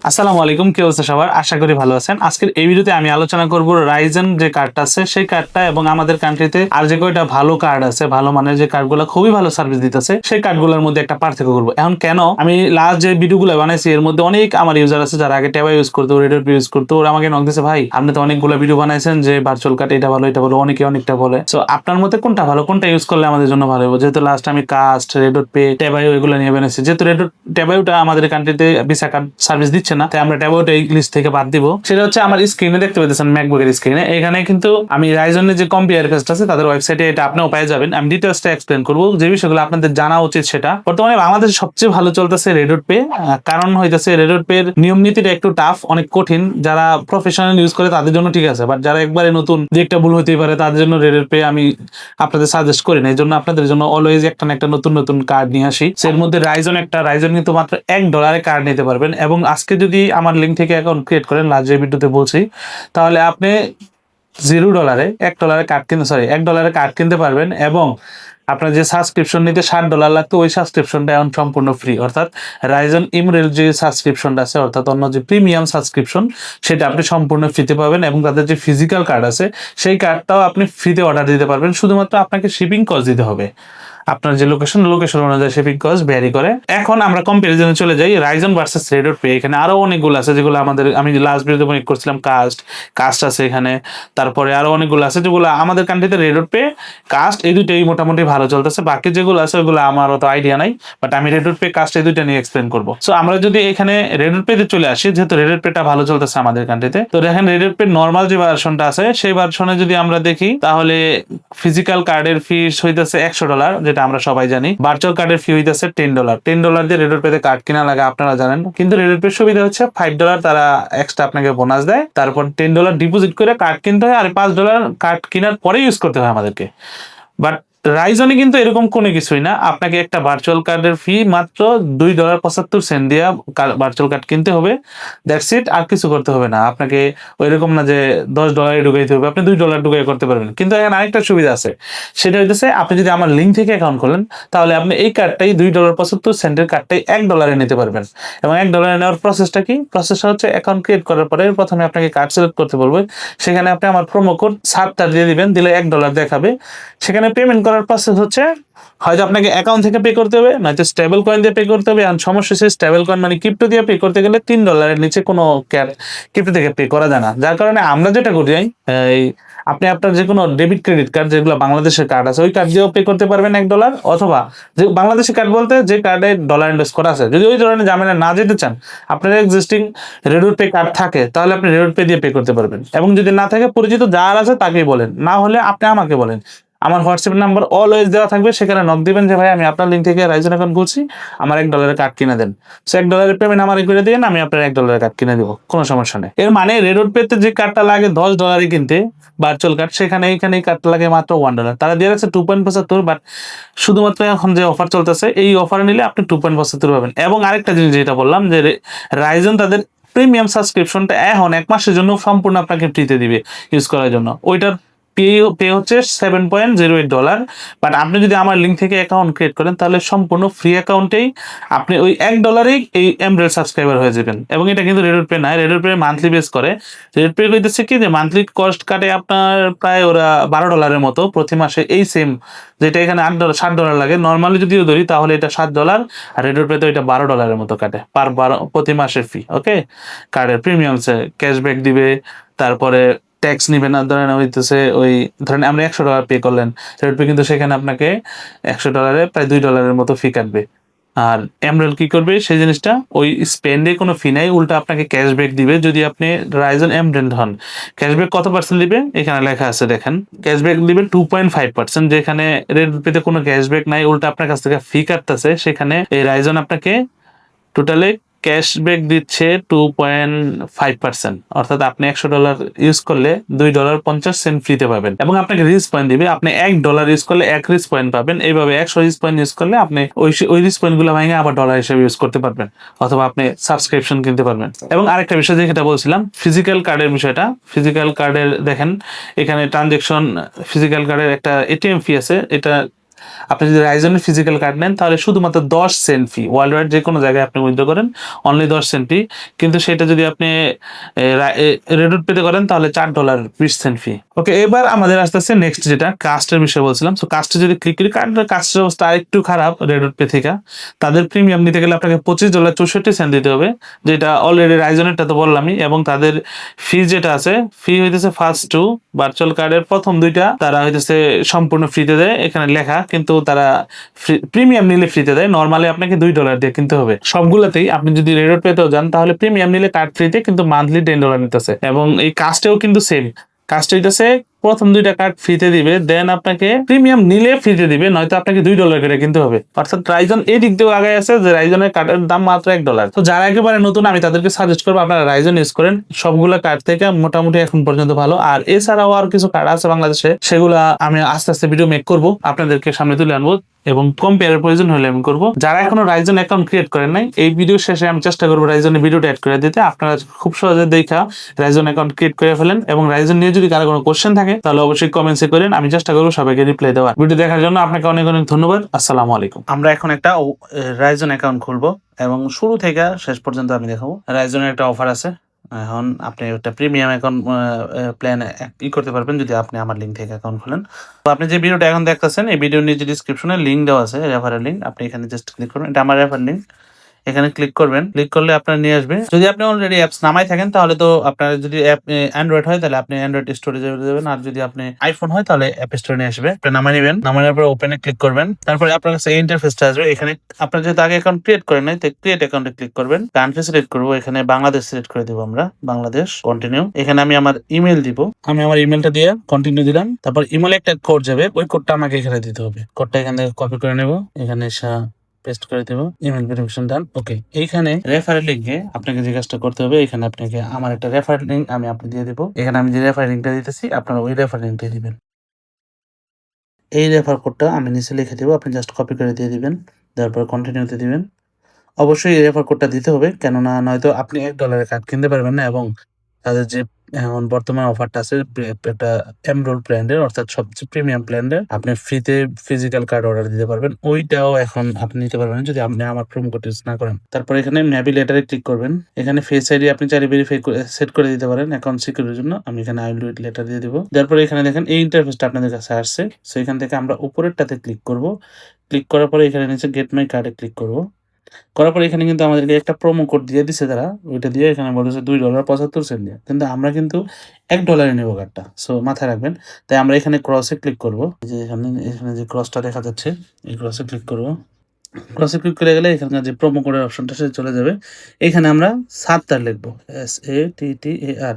আসসালামু আলাইকুম, কি অবস্থা সবার? আশা করি ভালো আছেন। আজকের এই ভিডিওতে আমি আলোচনা করব রাইজেন যে কার্ডটা আছে সেই কার্ডটা এবং আমাদের কান্ট্রিতে আর যে কয়টা ভালো কার্ড আছে, ভালো মানের যে কার্ডগুলো খুবই ভালো সার্ভিস দিতেছে সেই কার্ডগুলোর মধ্যে একটা পার্থক্য করব। এখন কেন আমি লাস্ট যে ভিডিওগুলো বানাইছি এর মধ্যে অনেক আমার ইউজার আছে যারা আগে ট্যাবা ইউজ করতো, রেডট ইউজ করতো, ওরা আমাকে নক দিয়েছে, ভাই আপনি তো অনেকগুলো ভিডিও বানাইছেন যে ভার্চুয়াল কার্ড এটা ভালো এটা ভালো, অনেকে অনেকটা বলে। সো আপনার মতে কোনটা ভালো, কোনটা ইউজ করলে আমাদের জন্য ভালো হবে? যেহেতু লাস্ট আমি কাস্ট, রেডট পে, ট্যাবাইও এগুলো নিয়ে বানাইছি, যেহেতু রেডট ট্যাবাইওটা আমাদের কান্ট্রিতে ভিসা কার্ড সার্ভিস দিচ্ছে না, তাই আমরা ট্যাবাইওটা এই লিস্ট থেকে বাদ দিব। সেটা হচ্ছে আমার স্ক্রিনে দেখতে পাচ্ছেন, ম্যাকবুকের স্ক্রিনে এখানে কিন্তু আমি রাইজনের যে কম্পেয়ার পেজটা আছে তাদের ওয়েবসাইটে এটা আপনিও পেয়ে যাবেন। আমি ডিটেইলসটা এক্সপ্লেন করব, যে বিষয়গুলো আপনাদের জানা উচিত সেটা। বর্তমানে বাংলাদেশে সবচেয়ে ভালো চলতেছে রেডট পে, কারণ হইতেছে রেডট পে এর নিয়ম নীতিটা একটু টাফ, অনেক কঠিন। যারা প্রফেশনাল ইউজ করে তাদের জন্য ঠিক আছে, বাট যারা একবারে নতুন যে একটা ভুল হতেই পারে তাদের জন্য রেডট পে আমি আপনাদের সাজেস্ট করি না। এই জন্য আপনাদের জন্য অলওয়েজ একটা না একটা নতুন নতুন কার্ড নিয়ে আসি। এর মধ্যে রাইজন কিন্তু মাত্র $1 কার্ড নিতে পারবেন, এবং আজকে যদি আমার লিঙ্ক থেকে অ্যাকাউন্ট ক্রিয়েট করেন, লাস্ট যে ভিডিওতে বলছি, তাহলে আপনি $0 $1 কার্ড কিনতে, $1 কার্ড কিনতে পারবেন। এবং আপনার যে সাবস্ক্রিপশন নিতে $60 লাগতো, ওই সাবস্ক্রিপশনটা এখন সম্পূর্ণ ফ্রি। অর্থাৎ রাইজন ইমরেল যে সাবস্ক্রিপশনটা আছে, অর্থাৎ অন্য যে প্রিমিয়াম সাবস্ক্রিপশন, সেটা আপনি সম্পূর্ণ ফ্রিতে পাবেন। এবং তাদের যে ফিজিক্যাল কার্ড আছে সেই কার্ডটাও আপনি ফ্রিতে অর্ডার দিতে পারবেন, শুধুমাত্র আপনাকে শিপিং কস্ট দিতে হবে। আপনার যে লোকেশন অনুযায়ী শিপিং কস্ট ভ্যারি করে। এখন আমরা কম্পারিজনে চলে যাই, রাইজন ভার্সেস রেডট পে। এখানে আরো অনেকগুলো আছে যেগুলো আমাদের, আমি লাস্ট ভিডিওতে মনে করছিলাম কাস্ট আছে এখানে, তারপরে আরো অনেকগুলো আছে যেগুলো আমাদের কান্ট্রিতে রেডট পে, কাস্ট এই দুইটাই মোটামুটি ভালো চলতেছে। বাকি যেগুলো আছে ওগুলো আমার অত আইডিয়া নাই, বাট আমি রেডট পে, কাস্ট এই দুইটা নিয়ে এক্সপ্লেন করবো। সো আমরা যদি এখানে রেডট পে তে চলে আসি, যেহেতু রেডট পেটা ভালো চলতেছে আমাদের কান্ট্রিতে, তো দেখেন রেডট পে নর্মাল যে ভার্সনটা আছে সেই ভার্সনে যদি আমরা দেখি, তাহলে ফিজিক্যাল কার্ডের ফিস হইতেছে $100, যেটা আমরা সবাই জানি। ভার্চুয়াল কার্ডের ফি হইতেছে $10। $10 দিয়ে রেডট পেতে কার্ড কিনা লাগে আপনারা জানেন, কিন্তু রেডট পের সুবিধা হচ্ছে $5 তারা এক্সট্রা আপনাকে বোনাস দেয়, তারপর $10 ডিপোজিট করে কার্ড কিনতে হয়, আর $5 কার্ড কেনার পরে ইউজ করতে হয় আমাদেরকে। বাট রাইজনে কিন্তু এরকম কোনো কিছুই না, আপনাকে একটা ভার্চুয়াল কার্ডের ফি মাত্র $2.75 দিয়ে ভার্চুয়াল কার্ড কিনতে হবে, দ্যাটস ইট। আর কিছু করতে হবে না আপনাকে, ওইরকম না যে $10 ঢুকাইতে হবে, আপনি $2 ঢুকাই করতে পারবেন। কিন্তু এখানে আরেকটা সুবিধা আছে, সেটা হইতেছে আপনি যদি আমার লিঙ্ক থেকে অ্যাকাউন্ট খোলেন, তাহলে আপনি এই কার্ডটাই $2.75 কার্ডটাই $1 নিতে পারবেন। এবং $1 নেওয়ার প্রসেসটা কি? প্রসেসটা হচ্ছে অ্যাকাউন্ট ক্রিয়েট করার পরে প্রথমে আপনাকে কার্ড সিলেক্ট করতে বলবে, সেখানে আপনি আমার প্রোমো কোড সাবটা দিয়ে দিবেন, দিলে $1 দেখাবে। সেখানে পেমেন্ট করার প্রসেস হচ্ছে, হয়তো আপনাকে অ্যাকাউন্ট থেকে পে করতে হবে, নয়তো স্টেবল কয়েন দিয়ে পে করতে হবে। আর সমস্যা হচ্ছে স্টেবল কয়েন মানে ক্রিপ্টো দিয়ে পে করতে গেলে $3 নিচে কোনো ক্রিপ্টো থেকে পে করা যায় না। যার কারণে আমরা যেটা করি, এই আপনি আপনার যে কোনো ডেবিট ক্রেডিট কার্ড যেগুলো বাংলাদেশের কার্ড আছে, ওই কার্ড দিয়েও পে করতে পারবেন $1, অথবা যে বাংলাদেশের কার্ড বলতে যে কার্ডে ডলার ইনভেস্ট করা আছে, যদি ওই ধরনের ঝামেলা না যেতে চান, আপনার এক্সিস্টিং রেডট পে কার্ড থাকে, তাহলে আপনি রেডট পে দিয়ে পে করতে পারবেন। এবং যদি না থাকে, পরিচিত যার আছে তাকেই বলেন, না হলে আপনি আমাকে বলেন। আমার হোয়াটসঅ্যাপ নাম্বার অলওয়েজ দেওয়া থাকবে, সেখানে নক দিবেন যে ভাই আমি আপনার লিঙ্ক থেকে রাইজন অ্যাকাউন্ট খুলছি, আমার $1 কার্ড কিনে দেন। সো $1 পেমেন্ট আমার করে দিন, আমি আপনার $1 কার্ড কিনে দেবো, কোনো সমস্যা নেই। এর মানে রেডট পেতে যে কার্ডটা লাগে $10 কিনতে ভার্চুয়াল কার্ড, সেখানে এইখানে এই কার্ডটা লাগে মাত্র $1। তারা দিয়ে রাখছে 2.75, বাট শুধুমাত্র এখন যে অফার চলতেছে এই অফারে নিলে আপনি 2.75 পাবেন। এবং আরেকটা জিনিস যেটা বললাম, যে রাইজন তাদের প্রিমিয়াম সাবস্ক্রিপশনটা এখন 1 মাসের জন্য সম্পূর্ণ আপনাকে ফ্রিতে দিবে ইউজ করার জন্য। ওইটার পে হচ্ছে $7.08। বাট আপনি যদি আমার লিঙ্ক থেকে অ্যাকাউন্ট ক্রিয়েট করেন, তাহলে সম্পূর্ণ ফ্রি অ্যাকাউন্টেই আপনি ওই $1 এই এমরেল সাবস্ক্রাইবার হয়ে যাবেন। এবং এটা কিন্তু রেডট পে না, রেডট পে মান্থলি বেস করে। রেডট পে কইতেছে কি, যে মান্থলি কস্ট কাটে আপনার প্রায় ওরা $12 মতো প্রতি মাসে, এই সেম যেটা এখানে $60 লাগে। নর্মালি যদিও ধরি তাহলে এটা $7, আর রেডট পে তো এটা $12 মতো কাটে প্রতি মাসের ফি। ওকে, কার্ডের প্রিমিয়ামসে ক্যাশব্যাক দিবে, তারপরে ট্যাক্স নিবে না। ধরেন হইতেছে ওই ধরেন আমরা $100 পে করলেন, রেড পে কিন্তু সেখানে আপনাকে $100 প্রায় $2 মতো ফি কাটবে। আর এমরেল কি করবে সেই জিনিসটা, ওই স্পেন্ডে কোনো ফি নাই, উল্টা আপনাকে ক্যাশব্যাক দিবে যদি আপনি রাইজন এমরেল হন। ক্যাশব্যাক কত পার্সেন্ট দিবে এখানে লেখা আছে, দেখেন ক্যাশব্যাক দিবে 2.5%, যেখানে রেড পেতে কোনো ক্যাশব্যাক নাই, উল্টা আপনার কাছ থেকে ফি কাটতেছে। সেখানে এই রাইজন আপনাকে টোটালে ক্যাশব্যাক দিচ্ছে 2.5%, অর্থাৎ আপনি $100 ইউজ করলে $2.50 ফ্রিতে পাবেন। এবং আপনাকে রিচ পয়েন্ট দিবে, আপনি $1 ইউজ করলে 1 রিচ পয়েন্ট পাবেন। এইভাবে 100 রিচ পয়েন্ট ইউজ করলে আপনি ওই রিচ পয়েন্ট গুলো ভেঙে আবার ডলার হিসেবে ইউজ করতে পারবেন, অথবা আপনি সাবস্ক্রিপশন কিনতে পারবেন। এবং আরেকটা বিষয় যেটা বলছিলাম, ফিজিক্যাল কার্ডের বিষয়টা, ফিজিক্যাল কার্ডের দেখেন এখানে ট্রানজেকশন, ফিজিক্যাল কার্ডের একটা এটিএম ফি আছে, এটা আপনি যদি রাইজনের ফিজিক্যাল কার্ড নেন তাহলে শুধুমাত্র 10 সেন্ট ফি, ওয়ার্ল্ড ওয়াইড যে কোনো জায়গায় আপনি উইথড্র করেন অনলি 10 সেন্ট ফি। কিন্তু সেটা যদি আপনি রেডুট পেতে করেন তাহলে $4 20 সেন্ট ফি। ওকে, এবার আমাদের আসতেছে নেক্সট যেটা কাস্টের বিষয় বলছিলাম। সো কাস্টে যদি ক্লিক করি, কাস্টের অবস্থা আরেকটু খারাপ রেডুট পে থেকে। তাদের প্রিমিয়াম নিতে গেলে আপনাকে $25.64 দিতে হবে, যেটা অলরেডি রাইজনেরটা তো বললামই। এবং তাদের ফি যেটা আছে, ফি হইতেছে ফার্স্ট টু ভার্চুয়াল কার্ডের প্রথম দুইটা তারা হইতেছে সম্পূর্ণ ফ্রিতে দেয়, এখানে লেখা, কিন্তু তারা প্রিমিয়াম নিলে ফ্রিতে দেয়। নর্মালি আপনাকে $2 দিয়ে কিনতে হবে সবগুলোতেই। আপনি যদি রেডট পেতেও যান তাহলে প্রিমিয়াম নিলে কার্ড ফ্রিতে, কিন্তু মান্থলি $10 নিতেছে। এবং এই কাস্টেও কিন্তু সেম কাস্ট হইতেছে, প্রথম দুইটা কার্ড ফ্রিতে দিবে, দেন আপনাকে প্রিমিয়াম নিলে ফ্রিতে দিবে, নয়তো আপনাকে $2 করে কিনতে হবে। অর্থাৎ রাইজন এই দিক দিয়েও আগে আছে যে রাইজনের কার্ডের দাম মাত্র $1। তো যারা একেবারে নতুন, আমি তাদেরকে সাজেস্ট করবো আপনারা রাইজন ইউজ করেন, সবগুলা কার্ড থেকে মোটামুটি এখন পর্যন্ত ভালো। আর এছাড়াও আর কিছু কার্ড আছে বাংলাদেশে, সেগুলা আমি আস্তে আস্তে ভিডিও মেক করবো, আপনাদেরকে সামনে তুলে আনবো এবং কম্পেয়ারের প্রয়োজন হলে আমি করবো। যারা এখনো রাইজন অ্যাকাউন্ট ক্রিয়েট করেন নাই, এই ভিডিও শেষে আমি চেষ্টা করবো রাইজনের ভিডিওটা অ্যাড করে দিতে, আপনারা খুব সহজে দেখা রাইজন অ্যাকাউন্ট ক্রিয়েট করে ফেলেন। এবং রাইজন নিয়ে যদি কারো কোনো কোশ্চেন থাকে তাহলে অবশ্যই কমেন্টসে করেন, আমি চেষ্টা করবো সবাইকে রিপ্লাই দেওয়ার। ভিডিও দেখার জন্য আপনাকে অনেক অনেক ধন্যবাদ। আসসালামু আলাইকুম। আমরা এখন একটা রাইজন অ্যাকাউন্ট খুলবো এবং শুরু থেকে শেষ পর্যন্ত আমি দেখাবো। রাইজনের একটা অফার আছে, এখন আপনি একটা প্রিমিয়াম অ্যাকাউন্ট প্ল্যান করতে পারবেন যদি আপনি আমার লিঙ্ক থেকে অ্যাকাউন্ট খুলেন। তো আপনি যে ভিডিওটা এখন দেখতেছেন, এই ভিডিওর নিচে ডিসক্রিপশনে লিঙ্ক দেওয়া আছে, রেফারেল লিঙ্ক। আপনি এখানে জাস্ট ক্লিক করবেন, এটা আমার রেফার লিঙ্ক। এখানে ক্লিক করবেন, ক্লিক করলে আপনার নিয়ে আসবে। যদি আপনি অলরেডি অ্যাপস নামাই থাকেন তাহলে তো আপনার, যদি অ্যাপ অ্যান্ড্রয়েড হয় তাহলে আপনি অ্যান্ড্রয়েড স্টোরে যাবেন, আর যদি আপনি আইফোন হয় তাহলে অ্যাপ স্টোরে নিয়ে আসবে। আপনি নামাই নেবেন, নামানোর পর ওপেনে ক্লিক করবেন, তারপরে আপনার কাছে এই ইন্টারফেসটা আসবে। এখানে আপনার যেহেতু আগে অ্যাকাউন্ট ক্রিয়েট করেন নাই, তো ক্রিয়েট অ্যাকাউন্টে ক্লিক করবেন, কান্ট্রি সিলেক্ট করবো, এখানে বাংলাদেশ সিলেক্ট করে দেবো আমরা, বাংলাদেশ, কন্টিনিউ। এখানে আমি আমার ইমেল দিব, আমি আমার ইমেলটা দিয়ে কন্টিনিউ দিলাম। তারপর ইমেলে একটা কোড যাবে, ওই কোডটা আমাকে এখানে দিতে হবে। কোডটা এখান থেকে কপি করে নেব, এখানে পেস্ট করে দেব, ইমেল ভেরিফিকেশন ডান। ওকে, এইখানে রেফারেল লিঙ্কে আপনাকে যে কাজটা করতে হবে, এখানে আপনাকে আমার একটা রেফারেল লিঙ্ক আমি আপনি দিয়ে দিব। এখানে আমি যে রেফারেল লিঙ্কটা দিতেছি, আপনারা ওই রেফারেল লিঙ্কটা দিবেন। এই রেফার কোডটা আমি নিচে লিখে দিব, আপনি জাস্ট কপি করে দিয়ে দিবেন, তারপর কন্টিনিউতে দিবেন। অবশ্যই এই রেফার কোডটা দিতে হবে, কেননা নয়তো আপনি $1 কার্ড কিনতে পারবেন না। এবং তাদের যে এখন বর্তমান অফারটা আছে, একটা এমরোল ব্র্যান্ডের, অর্থাৎ সবচেয়ে প্রিমিয়াম ব্র্যান্ডের, আপনি ফ্রিতে ফিজিক্যাল কার্ড অর্ডার দিতে পারবেন, ওইটাও এখন আপনি নিতে পারবেন যদি আপনি আমার প্রোমো কোড ইউজ না করেন। তারপর এখানে ন্যাভি লেটারে ক্লিক করবেন, এখানে ফেস আইডি আপনি চাইলে ভেরিফাই সেট করে দিতে পারেন অ্যাকাউন্ট সিকিউরিটির জন্য। আমি এখানে I will do it later দিয়ে দিব। তারপরে এখানে দেখেন এই ইন্টারফেসটা আপনাদের কাছে আসছে। সো এখান থেকে আমরা উপরেরটাতে ক্লিক করব, ক্লিক করার পরে এখানে নিচে গেট মাই কার্ডে ক্লিক করব। করার পরে এখানে কিন্তু আমাদেরকে একটা প্রোমো কোড দিয়ে দিছে তারা, ওইটা দিয়ে এখানে বলেছে $2.75 দিয়ে, কিন্তু আমরা কিন্তু $1 নেবো কার্ডটা। সো মাথায় রাখবেন। তাই আমরা এখানে ক্রসে ক্লিক করব, যে এখানে যে ক্রসটা দেখা যাচ্ছে, এই ক্রসে ক্লিক করব। ক্রসে ক্লিক করে গেলে এখানে যে প্রোমো কোডের অপশনটা সে চলে যাবে। এখানে আমরা সাত্তার লিখবো, SATTAR,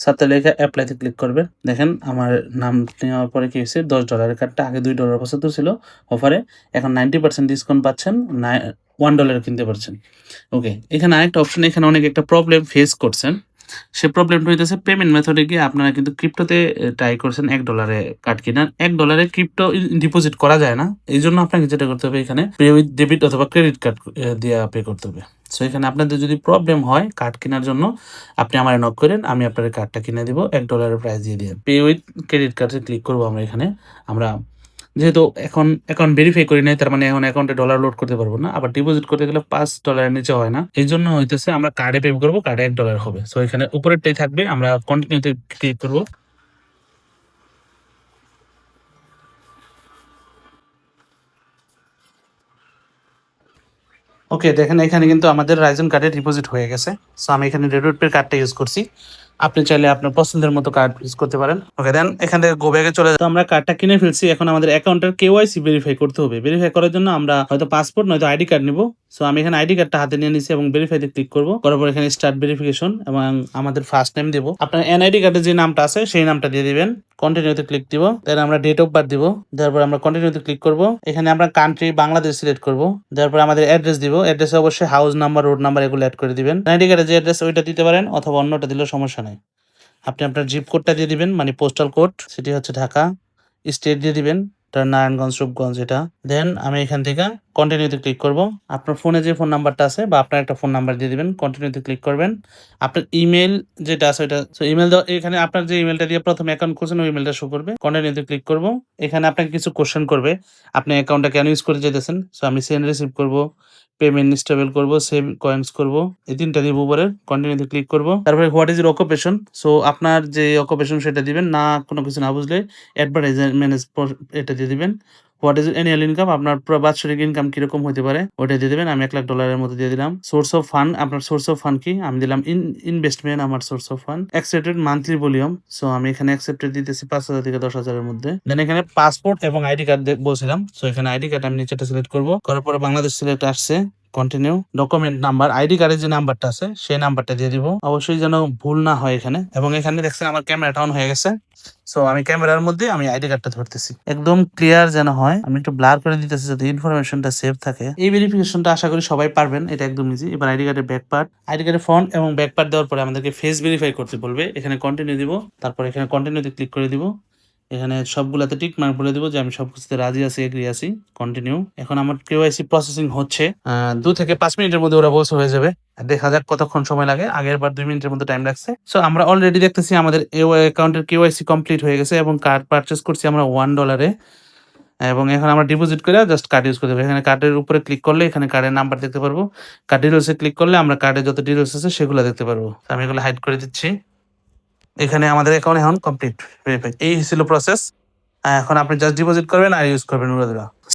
সাত্তার লেখা অ্যাপ্লাইতে ক্লিক করবেন। দেখেন আমার নাম নেওয়ার পরে কি হয়েছে, $10 কার্ডটা আগে $2.75 ছিল অফারে, এখন 90% ডিসকাউন্ট পাচ্ছেন, $1 কিনতে পারছেন। ওকে, এখানে আরেকটা অপশন, এখানে অনেক একটা প্রবলেম ফেস করছেন। সে প্রবলেমটা হইতেছে পেমেন্ট মেথডে গিয়ে আপনারা কিন্তু ক্রিপ্টোতে ট্রাই করছেন $1 কার্ড কিনার, $1 ক্রিপ্টো ডিপোজিট করা যায় না। এই জন্য আপনাকে যেটা করতে হবে, এখানে পে উইথ ডেবিট অথবা ক্রেডিট কার্ড দিয়ে পে করতে হবে। সো এখানে আপনাদের যদি প্রবলেম হয় কার্ড কেনার জন্য, আপনি আমার নক করেন, আমি আপনার কার্ডটা কিনে দিব, $1 প্রাইস দিয়ে দিয়ে। পে উইথ ক্রেডিট কার্ডে ক্লিক করবো আমরা। এখানে আমরা যেহেতু এখন অ্যাকাউন্ট ভেরিফাই করি নাই, তার মানে এখন অ্যাকাউন্টে ডলার লোড করতে পারবো না, আবার ডিপোজিট করতে গেলে $5 নিচে হয় না। এই জন্য হইতেছে আমরা কার্ডে পে করবো, কার্ডে $1 হবে। সো এখানে উপরেরটাই থাকবে, আমরা কন্টিনিউতে ক্লিক করবো। ওকে, দেখেন এখানে কিন্তু আমাদের রাইজন কার্ডে ডিপোজিট হয়ে গেছে। সো আমি এখানে রেডউড পে কার্ডটা ইউজ করছি, আপনি চাইলে আপনার পছন্দের মতো কার্ড ইউজ করতে পারেন। ওকে, দেন এখান থেকে গো ব্যাকে চলে, তো আমরা কার্ডটা কিনে ফেলছি। এখন আমাদের অ্যাকাউন্টের কেওয়াইসি ভেরিফাই করতে হবে। ভেরিফাই করার জন্য আমরা হয়তো পাসপোর্ট নয়তো আইডি কার্ড নিব। সো আমি এখানে আইডি কার্ডটা হাতে নিয়ে নিছি এবং ভেরিফাইতে ক্লিক করবো। করার পর এখানে স্টার্ট ভেরিফিকেশন এবং আমাদের ফার্স্ট নেম দেবো, আপনার এনআইডি কার্ডে যে নামটা আছে সেই নামটা দিয়ে দিবেন। কন্টিনিউতে ক্লিক দিব, দেন আমরা ডেট অফ বার্থ দিব, তারপর আমরা কন্টিনিউতে ক্লিক করব। এখানে আমরা কান্ট্রি বাংলাদেশ সিলেক্ট করব, তারপর আমাদের অ্যাড্রেস দিব, অ্যাড্রেসে অবশ্যই হাউস নাম্বার, রোড নাম্বার এগুলো অ্যাড করে দিবেন। আইডি কার্ডে যে অ্যাড্রেস ওইটা দিতে পারেন অথবা অন্যটা দিলেও সমস্যা নাই। আপনি আপনার জিপ কোডটা দিয়ে দিবেন, মানে পোস্টাল কোড, সেটি হচ্ছে ঢাকা। স্টেট দিয়ে দিবেন, এটা নারায়ণগঞ্জ রূপগঞ্জ এটা। দেন আমি এখান থেকে কন্টিনিউতে ক্লিক করব। আপনার ফোনে যে ফোন নাম্বারটা আছে বা আপনার একটা ফোন নাম্বার দিয়ে দিবেন, কন্টিনিউতে ক্লিক করবেন। আপনার ইমেইল যেটা আছে ওইটা ইমেইল দেওয়া, এখানে আপনার যে ইমেইলটা দিয়ে প্রথমে অ্যাকাউন্ট খুলছেন ওই ইমেইলটা শো করবে। কন্টিনিউতে ক্লিক করব। এখানে আপনাকে কিছু কোয়েশ্চেন করবে। আপনি অ্যাকাউন্টটা কেন ইউজ করে যেতেছেন? সো আমি সেন্ড রিসিভ করব, পেমেন্ট স্টেবল করব, সেভ কয়েন্স করব। এই ৩ টা দিব উপরের। কন্টিনিউতে ক্লিক করব। তারপরে what is your occupation? So আপনার যে অকুপেশন সেটা দিবেন। না কোনো কিছু না বুঝলে অ্যাডভার্টাইজার ম্যানেজ এটা দিয়ে দিবেন। What is annual income? আপনার পুরো বাৎসরিক ইনকাম কিরকম হইতে পারে? ওইটা দিয়ে দিবেন। আমি $১,০০,০০০ এর মতো দিয়ে দিলাম। সোর্স অফ ফান্ড, আপনার সোর্স অফ ফান্ড কি? আমি দিলাম ইনভেস্টমেন্ট আমার source of fund. Accepted monthly volume. So আমি এখানে অ্যাকসেপ্টেড দিতেছি ৫,০০০ থেকে ১০,০০০ এর মধ্যে। দেন এখানে পাসপোর্ট এবং আইডি কার্ড বলছিলাম। সো এখানে আইডি কার্ড আমি নিচেটা সিলেক্ট করব। করার পরে বাংলাদেশ সিলেক্ট আসছে। কন্টিনিউ। ডকুমেন্ট নাম্বার, আইডি কার্ডের যে নাম্বারটা আছে সেই নাম্বারটা দিয়ে দিব। অবশ্যই যেন ভুল না হয় এখানে। এবং এখানে দেখছেন আমার ক্যামেরাটা অন হয়ে গেছে। সো আমি ক্যামেরার মধ্যে আমি আইডি কার্ডটা ধরতেছি। একদম ক্লিয়ার যেন হয়। আমি একটু ব্লার করে দিতেছি যাতে ইনফরমেশনটা সেভ থাকে। এই ভেরিফিকেশনটা আশা করি সবাই পারবেন। এটা একদম ইজি। এবার আইডি কার্ডের ব্যাক পার্ট, আইডি কার্ডের ফ্রন্ট এবং ব্যাক পার্ট দেওয়ার পরে আমাদেরকে ফেস ভেরিফাই করতে বলবে। এখানে কন্টিনিউ দিব। তারপর এখানে কন্টিনিউতে ক্লিক করে দিব। এখানে সবগুলাতে টিক মার্ক বলে দিব যে আমি সবকিছুতে রাজি আছি, এগ্রি আছি। কন্টিনিউ। এখন আমার কেওয়াইসি প্রসেসিং হচ্ছে। ২ থেকে ৫ মিনিটের মধ্যে ওরা বলছে হয়ে যাবে। দেখা যাক কতক্ষণ সময় লাগে। আগেরবার ২ মিনিটের মতো টাইম লাগছে। সো আমরা অলরেডি দেখতেছি আমাদের অ্যাকাউন্টের কেওয়াইসি কমপ্লিট হয়ে গেছে এবং কার্ড পারচেজ করছি আমরা $1 এবং এখন আমরা ডিপোজিট করে জাস্ট কার্ড ইউজ করতে হবে। এখানে কার্ডের উপরে ক্লিক করলে এখানে কার্ডের নাম্বার দেখতে পারবো। কার্ড ডিটেইলসে ক্লিক করলে আমরা কার্ডের যত ডিটেইলস আছে সেগুলো দেখতে পারবো। তো আমি এগুলো হাইড করে দিচ্ছি। এখানে আমাদের অ্যাকাউন্ট এখন কমপ্লিট ভেরিফাই। এই ছিল প্রসেস। এখন আপনি জাস্ট ডিপোজিট করবেন আর ইউজ করবেন ওগুলা।